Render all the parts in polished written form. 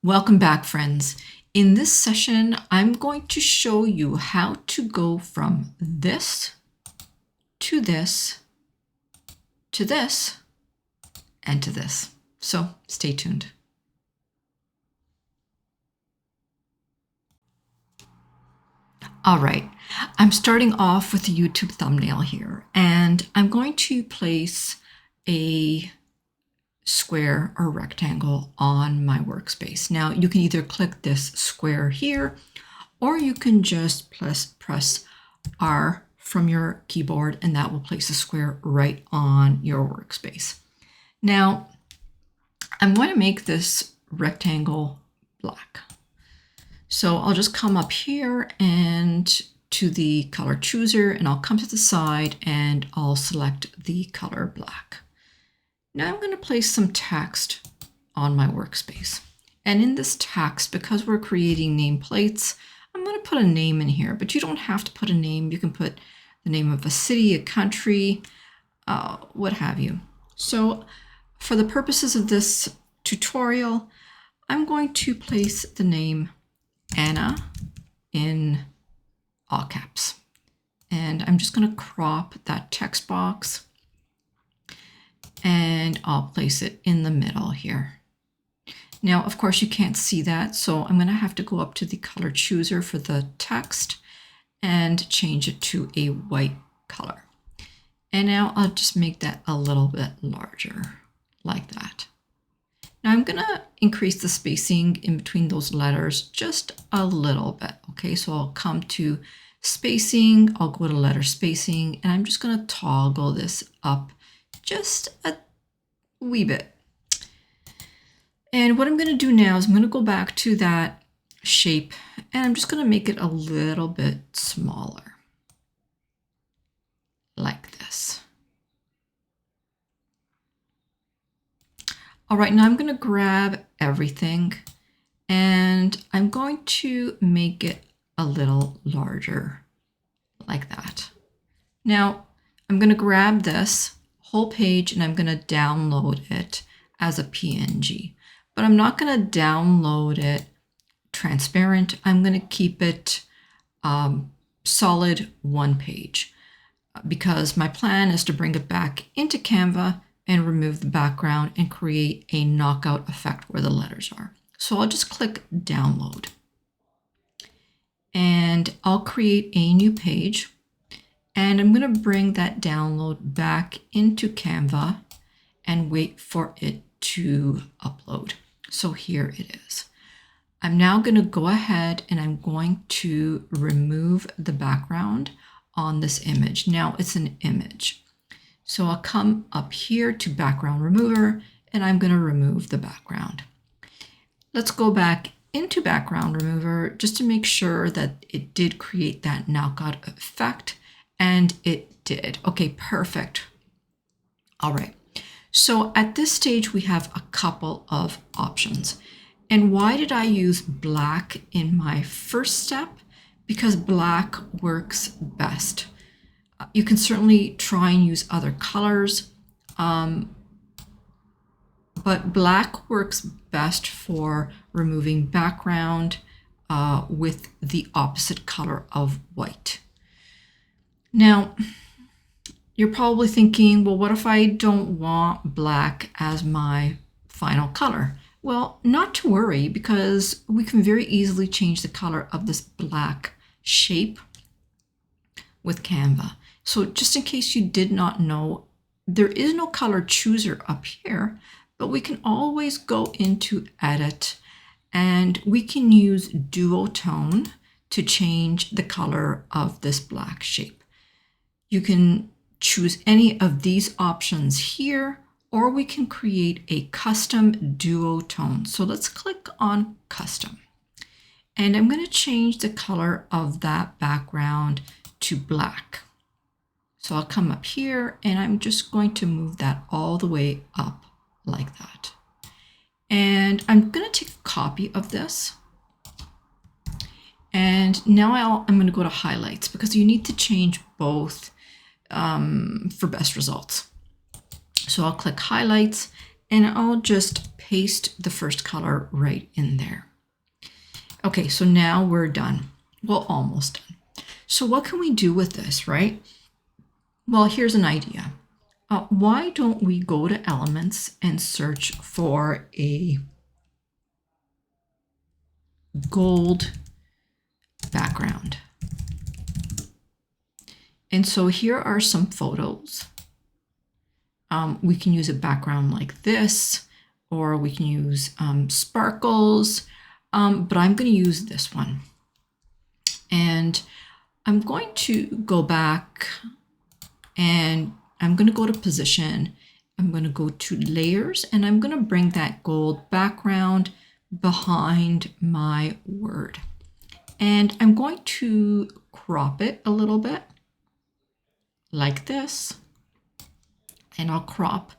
Welcome back, friends. In this session, I'm going to show you how to go from this, to this, to this, and to this. So stay tuned. All right, I'm starting off with a YouTube thumbnail here, and I'm going to place a square or rectangle on my workspace. Now you can either click this square here, or you can just press R from your keyboard and that will place a square right on your workspace. Now I'm going to make this rectangle black. So I'll just come up here and to the color chooser, and I'll come to the side and I'll select the color black. Now I'm going to place some text on my workspace. And in this text, because we're creating nameplates, I'm going to put a name in here, but you don't have to put a name. You can put the name of a city, a country, what have you. So for the purposes of this tutorial, I'm going to place the name Anna in all caps. And I'm just going to crop that text box, and I'll place it in the middle here. Now, of course, you can't see that, so I'm going to have to go up to the color chooser for the text and change it to a white color. And now I'll just make that a little bit larger, like that. Now I'm going to increase the spacing in between those letters just a little bit. Okay, so I'll come to spacing, I'll go to letter spacing, and I'm just going to toggle this up just a wee bit. And what I'm going to do now is I'm going to go back to that shape, and I'm just going to make it a little bit smaller, like this. All right, now I'm going to grab everything and I'm going to make it a little larger, like that. Now I'm going to grab this whole page and I'm going to download it as a PNG, but I'm not going to download it transparent. I'm going to keep it solid one page because my plan is to bring it back into Canva and remove the background and create a knockout effect where the letters are. So I'll just click download and I'll create a new page. And I'm going to bring that download back into Canva and wait for it to upload. So here it is. I'm now going to go ahead and I'm going to remove the background on this image. Now it's an image. So I'll come up here to background remover and I'm going to remove the background. Let's go back into background remover just to make sure that it did create that knockout effect. And it did. Okay, perfect. All right. So at this stage, we have a couple of options. And why did I use black in my first step? Because black works best. You can certainly try and use other colors, but black works best for removing background with the opposite color of white. Now, you're probably thinking, well, what if I don't want black as my final color? Well, not to worry, because we can very easily change the color of this black shape with Canva. So just in case you did not know, there is no color chooser up here, but we can always go into edit and we can use duotone to change the color of this black shape. You can choose any of these options here, or we can create a custom duotone. So let's click on custom. And I'm going to change the color of that background to black. So I'll come up here and I'm just going to move that all the way up like that. And I'm going to take a copy of this. And now I'm going to go to highlights because you need to change both for best results. So I'll click highlights and I'll just paste the first color right in there. Okay, so now we're done. Well, almost done. So what can we do with this, right? Well, here's an idea. Why don't we go to Elements and search for a gold background? And so here are some photos. We can use a background like this, or we can use sparkles, but I'm going to use this one. And I'm going to go back and I'm going to go to position. I'm going to go to layers and I'm going to bring that gold background behind my word. And I'm going to crop it a little bit like this. And I'll crop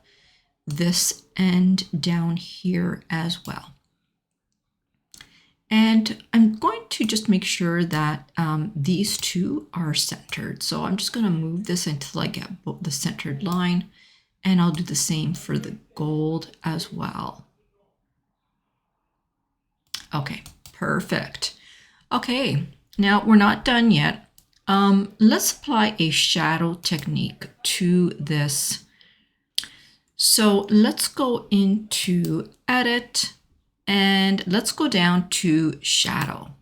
this end down here as well. And I'm going to just make sure that these two are centered. So I'm just going to move this until I get the centered line. And I'll do the same for the gold as well. Okay, perfect. Okay, now we're not done yet. Let's apply a shadow technique to this. So let's go into Edit and let's go down to Shadow.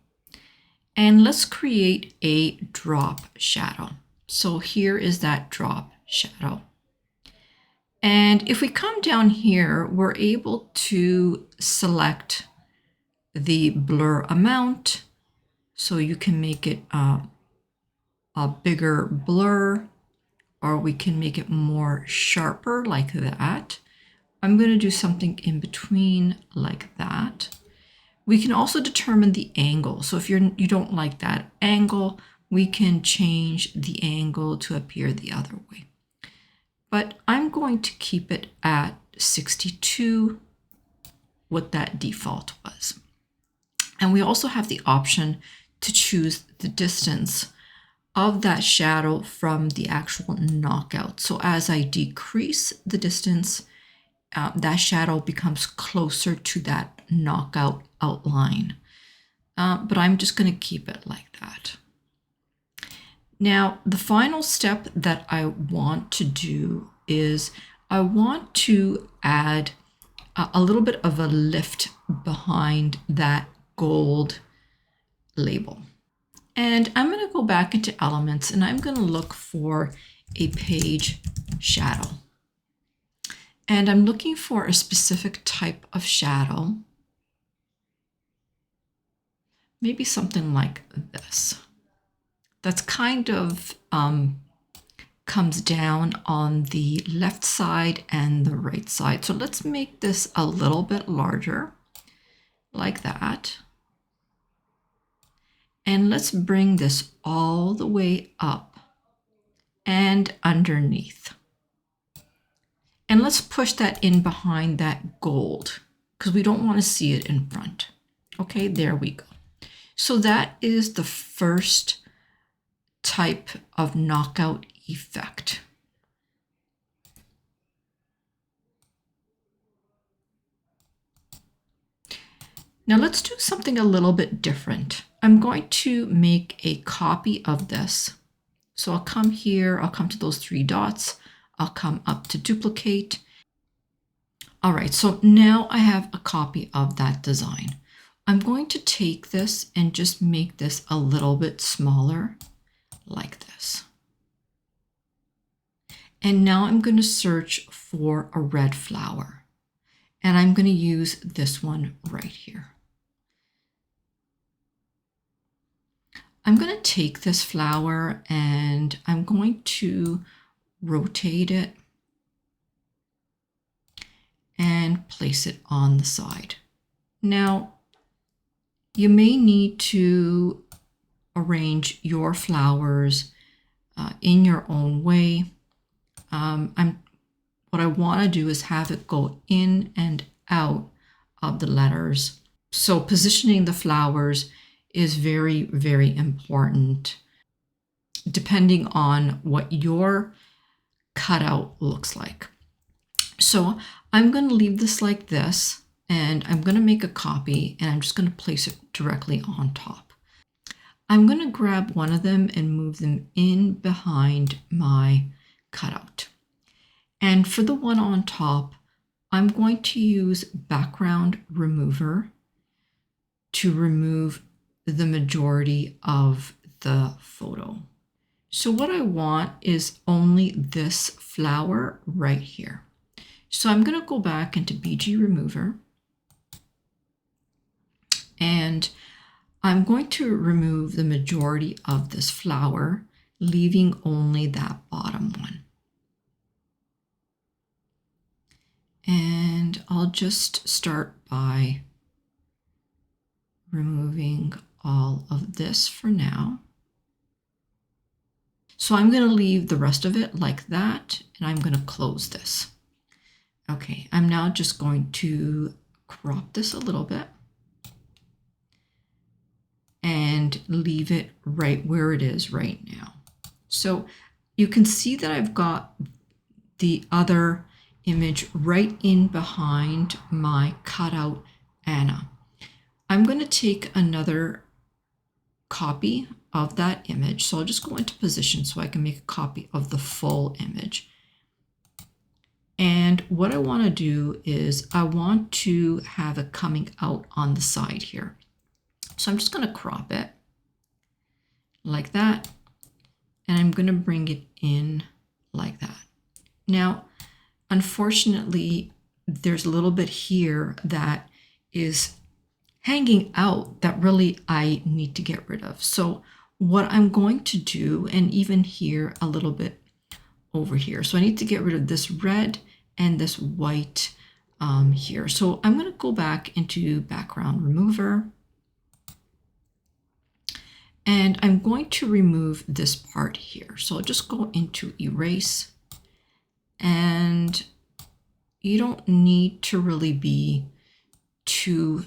And let's create a drop shadow. So here is that drop shadow. And if we come down here, we're able to select the blur amount. So you can make it a bigger blur, or we can make it more sharper like that. I'm going to do something in between like that. We can also determine the angle. So if you don't like that angle, we can change the angle to appear the other way. But I'm going to keep it at 62, what that default was. And we also have the option to choose the distance of that shadow from the actual knockout. So as I decrease the distance, that shadow becomes closer to that knockout outline. But I'm just going to keep it like that. Now, the final step that I want to do is I want to add a little bit of a lift behind that gold label. And I'm going to go back into Elements and I'm going to look for a page shadow. And I'm looking for a specific type of shadow. Maybe something like this. That's kind of comes down on the left side and the right side. So let's make this a little bit larger, like that. And let's bring this all the way up and underneath. And let's push that in behind that gold because we don't want to see it in front. Okay, there we go. So that is the first type of knockout effect. Now let's do something a little bit different. I'm going to make a copy of this. So I'll come here, I'll come to those three dots, I'll come up to duplicate. All right, so now I have a copy of that design. I'm going to take this and just make this a little bit smaller, like this. And now I'm going to search for a red flower. And I'm going to use this one right here. I'm going to take this flower and I'm going to rotate it and place it on the side. Now, you may need to arrange your flowers in your own way. What I want to do is have it go in and out of the letters. So positioning the flowers is very, very important depending on what your cutout looks like. So I'm going to leave this like this, and I'm going to make a copy, and I'm just going to place it directly on top. I'm going to grab one of them and move them in behind my cutout. And for the one on top, I'm going to use background remover to remove the majority of the photo. So what I want is only this flower right here. So I'm going to go back into BG Remover, and I'm going to remove the majority of this flower, leaving only that bottom one. And I'll just start by removing all of this for now. So I'm going to leave the rest of it like that, and I'm going to close this. Okay, I'm now just going to crop this a little bit and leave it right where it is right now. So you can see that I've got the other image right in behind my cutout Anna. I'm going to take another copy of that image. So I'll just go into position so I can make a copy of the full image. And what I want to do is I want to have it coming out on the side here. So I'm just going to crop it like that, and I'm going to bring it in like that. Now, unfortunately, there's a little bit here that is hanging out that really I need to get rid of. So what I'm going to do, and even here a little bit over here, so I need to get rid of this red and this white here. So I'm going to go back into background remover, and I'm going to remove this part here. So I'll just go into erase, and you don't need to really be too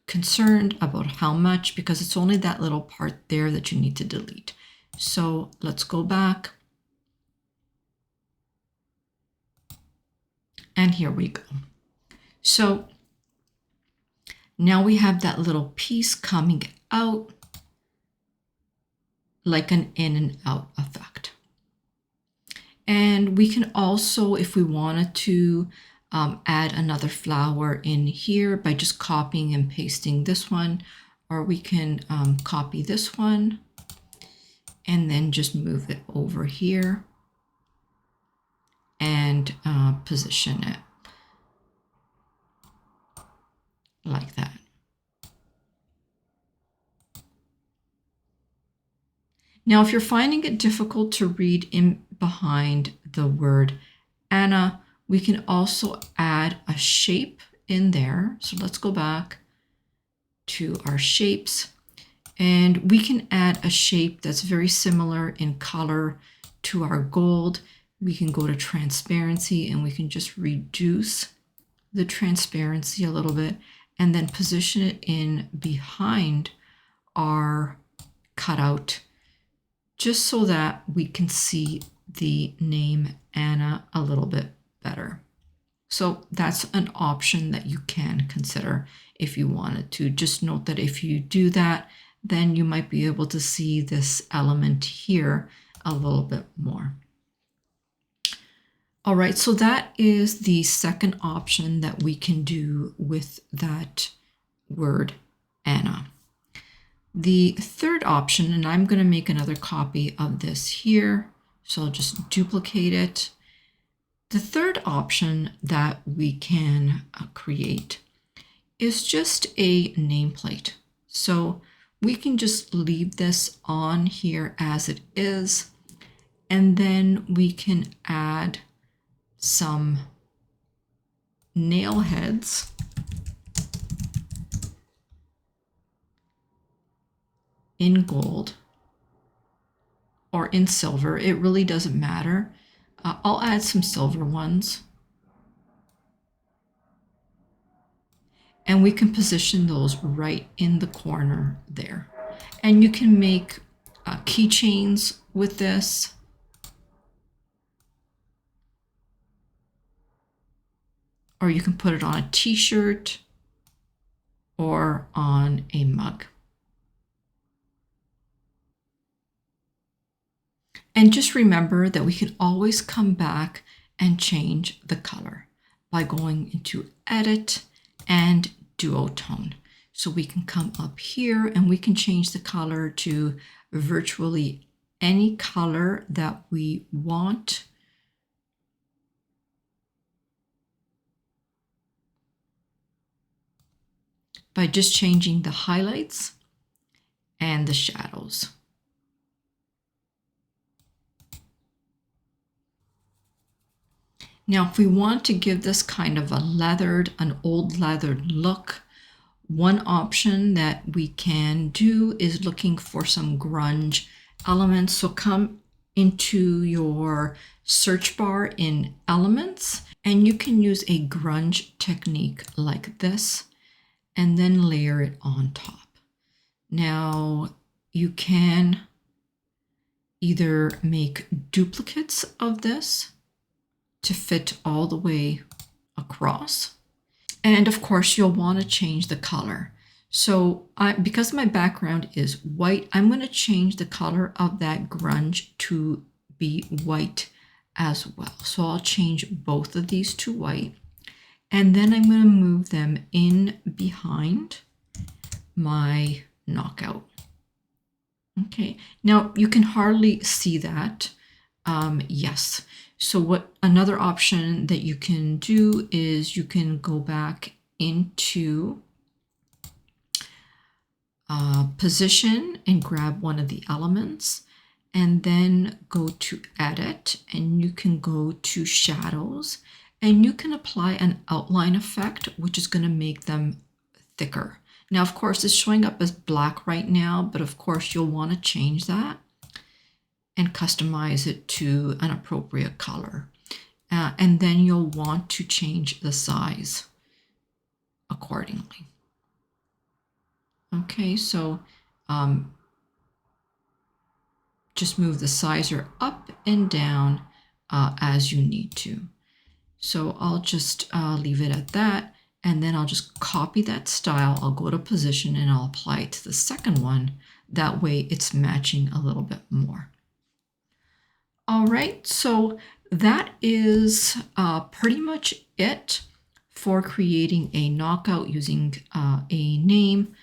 concerned about how much, because it's only that little part there that you need to delete. So let's go back. And here we go. So now we have that little piece coming out like an in and out effect. And we can also, if we wanted to, add another flower in here by just copying and pasting this one, or we can copy this one and then just move it over here and position it like that. Now, if you're finding it difficult to read in behind the word Anna, we can also add a shape in there. So let's go back to our shapes, and we can add a shape that's very similar in color to our gold. We can go to transparency, and we can just reduce the transparency a little bit and then position it in behind our cutout, just so that we can see the name Anna a little bit better. So that's an option that you can consider if you wanted to. Just note that if you do that, then you might be able to see this element here a little bit more. All right, so that is the second option that we can do with that word Anna. The third option, and I'm going to make another copy of this here, so I'll just duplicate it. The third option that we can create is just a nameplate. So we can just leave this on here as it is, and then we can add some nail heads in gold or in silver. It really doesn't matter. I'll add some silver ones. And we can position those right in the corner there. And you can make keychains with this. or you can put it on a t-shirt or on a mug. And just remember that we can always come back and change the color by going into Edit and Duotone. So we can come up here and we can change the color to virtually any color that we want. By just changing the highlights and the shadows. Now, if we want to give this kind of an old leathered look, one option that we can do is looking for some grunge elements. So come into your search bar in Elements, and you can use a grunge technique like this, and then layer it on top. Now, you can either make duplicates of this to fit all the way across. And of course, you'll want to change the color. So because my background is white, I'm going to change the color of that grunge to be white as well. So I'll change both of these to white. And then I'm going to move them in behind my knockout. Okay, now you can hardly see that. Yes. So another option that you can do is you can go back into position and grab one of the elements, and then go to Edit, and you can go to Shadows, and you can apply an outline effect, which is going to make them thicker. Now, of course, it's showing up as black right now, but of course you'll want to change that and customize it to an appropriate color. And then you'll want to change the size accordingly. Okay, so just move the sizer up and down as you need to. So I'll just leave it at that, and then I'll just copy that style. I'll go to position and I'll apply it to the second one. That way it's matching a little bit more. All right, so that is pretty much it for creating a knockout using a name.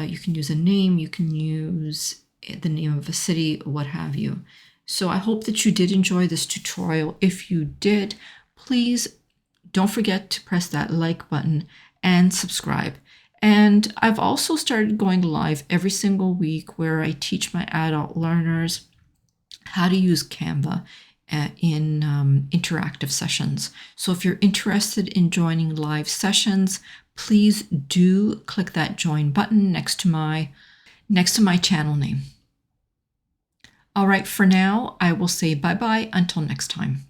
You can use a name, you can use the name of a city, what have you. So I hope that you did enjoy this tutorial. If you did, please don't forget to press that like button and subscribe. And I've also started going live every single week where I teach my adult learners how to use Canva in interactive sessions. So if you're interested in joining live sessions, please do click that join button next to my channel name. All right, for now, I will say bye-bye until next time.